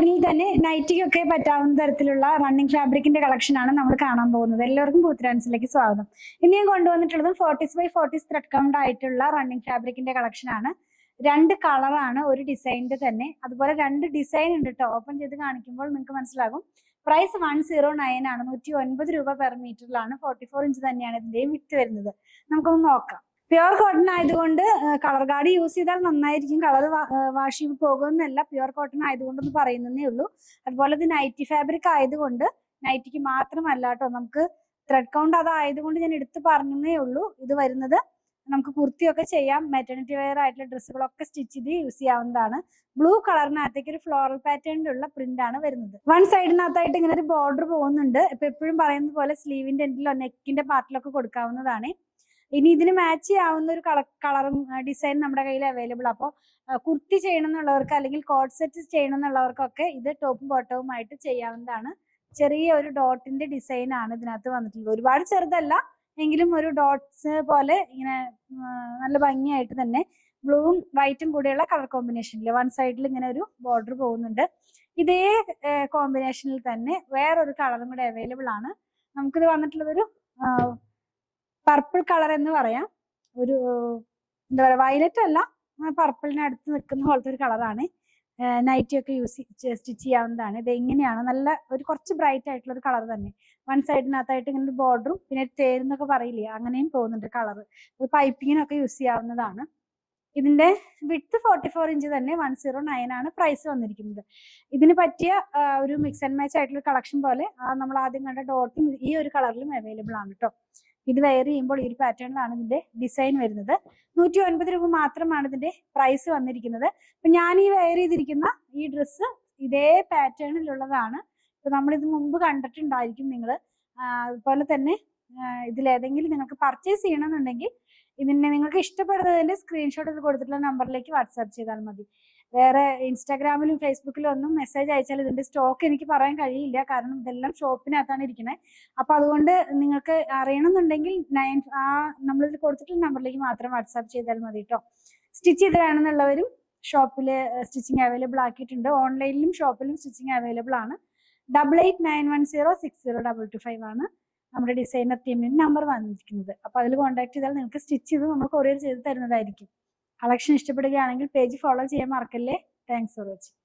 ഫാബ്രിക്കിൽ തന്നെ നൈറ്റിക്കൊക്കെ പറ്റാവുന്ന തരത്തിലുള്ള റണ്ണിങ് ഫാബ്രിക്കിന്റെ കളക്ഷൻ ആണ് നമ്മൾ കാണാൻ പോകുന്നത്. എല്ലാവർക്കും പൂത്രാൻസിലേക്ക് സ്വാഗതം. ഇന്ന് ഞാൻ കൊണ്ടുവന്നിട്ടുള്ളത് 40x40 ത്രെഡ് കൗണ്ട് ആയിട്ടുള്ള റണ്ണിങ് ഫാബ്രിക്കിന്റെ കളക്ഷൻ ആണ്. 2 കളറാണ് ഒരു ഡിസൈനിന്റെ തന്നെ. അതുപോലെ 2 ഡിസൈൻ ഉണ്ട് കേട്ടോ. ഓപ്പൺ ചെയ്ത് കാണിക്കുമ്പോൾ നിങ്ങൾക്ക് മനസ്സിലാകും. പ്രൈസ് 109 ആണ്. 109 രൂപ പെർ മീറ്ററിലാണ്. 44 ഇഞ്ച് തന്നെയാണ് ഇതിന്റെയും വിട്ട് വരുന്നത്. നമുക്കൊന്ന് നോക്കാം. പ്യുവർ കോട്ടൺ ആയതുകൊണ്ട് കളർ ഗാർഡ് യൂസ് ചെയ്താൽ നന്നായിരിക്കും. കളർ വാഷ് ചെയ്ത് പോകുമെന്നല്ല, പ്യുവർ കോട്ടൺ ആയതുകൊണ്ടൊന്ന് പറയുന്നതേ ഉള്ളൂ. അതുപോലെ ഇത് നൈറ്റി ഫാബ്രിക് ആയതുകൊണ്ട് നൈറ്റിക്ക് മാത്രമല്ല കേട്ടോ, നമുക്ക് ത്രെഡ് കൗണ്ട് അതായതുകൊണ്ട് ഞാൻ എടുത്ത് പറഞ്ഞതേ ഉള്ളൂ. ഇത് വരുന്നത് നമുക്ക് കുർത്തിയൊക്കെ ചെയ്യാം. മെറ്റർണിറ്റി വെയർ ആയിട്ടുള്ള ഡ്രസ്സുകളൊക്കെ സ്റ്റിച്ച് ചെയ്ത് യൂസ് ചെയ്യാവുന്നതാണ്. ബ്ലൂ കളറിനകത്തേക്ക് ഒരു ഫ്ലോറൽ പാറ്റേണിലുള്ള പ്രിന്റ് ആണ് വരുന്നത്. വൺ സൈഡിനകത്തായിട്ട് ഇങ്ങനെ ഒരു ബോർഡർ പോകുന്നുണ്ട്. ഇപ്പൊ എപ്പോഴും പറയുന്നത് പോലെ സ്ലീവിന്റെ എൻഡിലോ നെക്കിന്റെ പാർട്ടിലൊക്കെ കൊടുക്കാവുന്നതാണ്. ഇനി ഇതിന് മാച്ച് ചെയ്യാവുന്ന ഒരു കളറും ഡിസൈൻ നമ്മുടെ കയ്യിൽ അവൈലബിൾ. അപ്പോൾ കുർത്തി ചെയ്യണം എന്നുള്ളവർക്ക് അല്ലെങ്കിൽ കോട്ട് സെറ്റ് ചെയ്യണം എന്നുള്ളവർക്കൊക്കെ ഇത് ടോപ്പും ബോട്ടവും ആയിട്ട് ചെയ്യാവുന്നതാണ്. ചെറിയ ഒരു ഡോട്ടിന്റെ ഡിസൈൻ ആണ് ഇതിനകത്ത് വന്നിട്ടുള്ളത്. ഒരുപാട് ചെറുതല്ല എങ്കിലും ഒരു ഡോട്ട്സ് പോലെ ഇങ്ങനെ നല്ല ഭംഗിയായിട്ട് തന്നെ ബ്ലൂവും വൈറ്റും കൂടിയുള്ള കളർ കോമ്പിനേഷനിൽ വൺ സൈഡിൽ ഇങ്ങനെ ഒരു ബോർഡർ പോകുന്നുണ്ട്. ഇതേ കോമ്പിനേഷനിൽ തന്നെ വേറൊരു കളറും കൂടെ അവൈലബിൾ ആണ്. നമുക്കിത് വന്നിട്ടുള്ളത് ഒരു പർപ്പിൾ കളർ എന്ന് പറയാം. ഒരു എന്താ പറയുക, വയലറ്റ് അല്ല, പർപ്പിളിന് അടുത്ത് നിൽക്കുന്ന പോലത്തെ ഒരു കളറാണ്. നൈറ്റി ഒക്കെ സ്റ്റിച്ച് ചെയ്യാവുന്നതാണ്. ഇത് എങ്ങനെയാണ് നല്ല ഒരു കുറച്ച് ബ്രൈറ്റ് ആയിട്ടുള്ള ഒരു കളർ തന്നെ. വൺ സൈഡിനകത്തായിട്ട് ഇങ്ങനെ ഒരു ബോർഡറും പിന്നെ തേരുന്നൊക്കെ പറയില്ലേ, അങ്ങനെയും പോകുന്നുണ്ട് കളർ. ഇത് പൈപ്പിങ്ങിനൊക്കെ യൂസ് ചെയ്യാവുന്നതാണ്. ഇതിന്റെ വിഡ്ത്ത് 44 ഇഞ്ച് തന്നെ 109 ആണ് പ്രൈസ് വന്നിരിക്കുന്നത്. ഇതിന് പറ്റിയ ഒരു മിക്സ് ആൻഡ് മാച്ച് ആയിട്ടുള്ള കളക്ഷൻ പോലെ നമ്മൾ ആദ്യം കണ്ട ഡോട്ടും ഈ ഒരു കളറിലും അവൈലബിൾ ആണ് കേട്ടോ. ഇത് വെയർ ചെയ്യുമ്പോൾ ഈ ഒരു പാറ്റേണിലാണ് ഇതിന്റെ ഡിസൈൻ വരുന്നത്. 109 രൂപ മാത്രമാണ് ഇതിന്റെ പ്രൈസ് വന്നിരിക്കുന്നത്. അപ്പൊ ഞാൻ ഈ വെയർ ചെയ്തിരിക്കുന്ന ഈ ഡ്രസ്സ് ഇതേ പാറ്റേണിലുള്ളതാണ്. ഇപ്പൊ നമ്മളിത് മുമ്പ് കണ്ടിട്ടുണ്ടായിരിക്കും നിങ്ങൾ. അതുപോലെ തന്നെ ഇതിലേതെങ്കിലും നിങ്ങൾക്ക് പർച്ചേസ് ചെയ്യണമെന്നുണ്ടെങ്കിൽ ഇതിനെ നിങ്ങൾക്ക് ഇഷ്ടപ്പെടുന്നതിന്റെ സ്ക്രീൻഷോട്ട് ഇത് കൊടുത്തിട്ടുള്ള നമ്പറിലേക്ക് വാട്സാപ്പ് ചെയ്താൽ മതി. വേറെ ഇൻസ്റ്റാഗ്രാമിലും ഫേസ്ബുക്കിലും ഒന്നും മെസ്സേജ് അയച്ചാൽ ഇതിന്റെ സ്റ്റോക്ക് എനിക്ക് പറയാൻ കഴിയില്ല. കാരണം ഇതെല്ലാം ഷോപ്പിനകത്താണ് ഇരിക്കുന്നത്. അപ്പൊ അതുകൊണ്ട് നിങ്ങൾക്ക് അറിയണമെന്നുണ്ടെങ്കിൽ നമ്മളിതിൽ കൊടുത്തിട്ടുള്ള നമ്പറിലേക്ക് മാത്രം വാട്സാപ്പ് ചെയ്താൽ മതി കേട്ടോ. സ്റ്റിച്ച് ചെയ്ത് വേണമെന്നുള്ളവരും ഷോപ്പിൽ സ്റ്റിച്ചിങ് അവൈലബിൾ ആക്കിയിട്ടുണ്ട്. ഓൺലൈനിലും ഷോപ്പിലും സ്റ്റിച്ചിങ് അവൈലബിൾ ആണ്. 8891060225 ആണ് നമ്മുടെ ഡിസൈനർ ടീമിന്റെ നമ്പർ വന്നിരിക്കുന്നത്. അപ്പൊ അതിൽ കോൺടാക്ട് ചെയ്താൽ നിങ്ങൾക്ക് സ്റ്റിച്ച് ചെയ്ത് നമ്മൾ കൊറിയർ ചെയ്ത് തരുന്നതായിരിക്കും. കളക്ഷൻ ഇഷ്ടപ്പെടുകയാണെങ്കിൽ പേജ് ഫോളോ ചെയ്യാൻ മറക്കല്ലേ. Thanks for watching.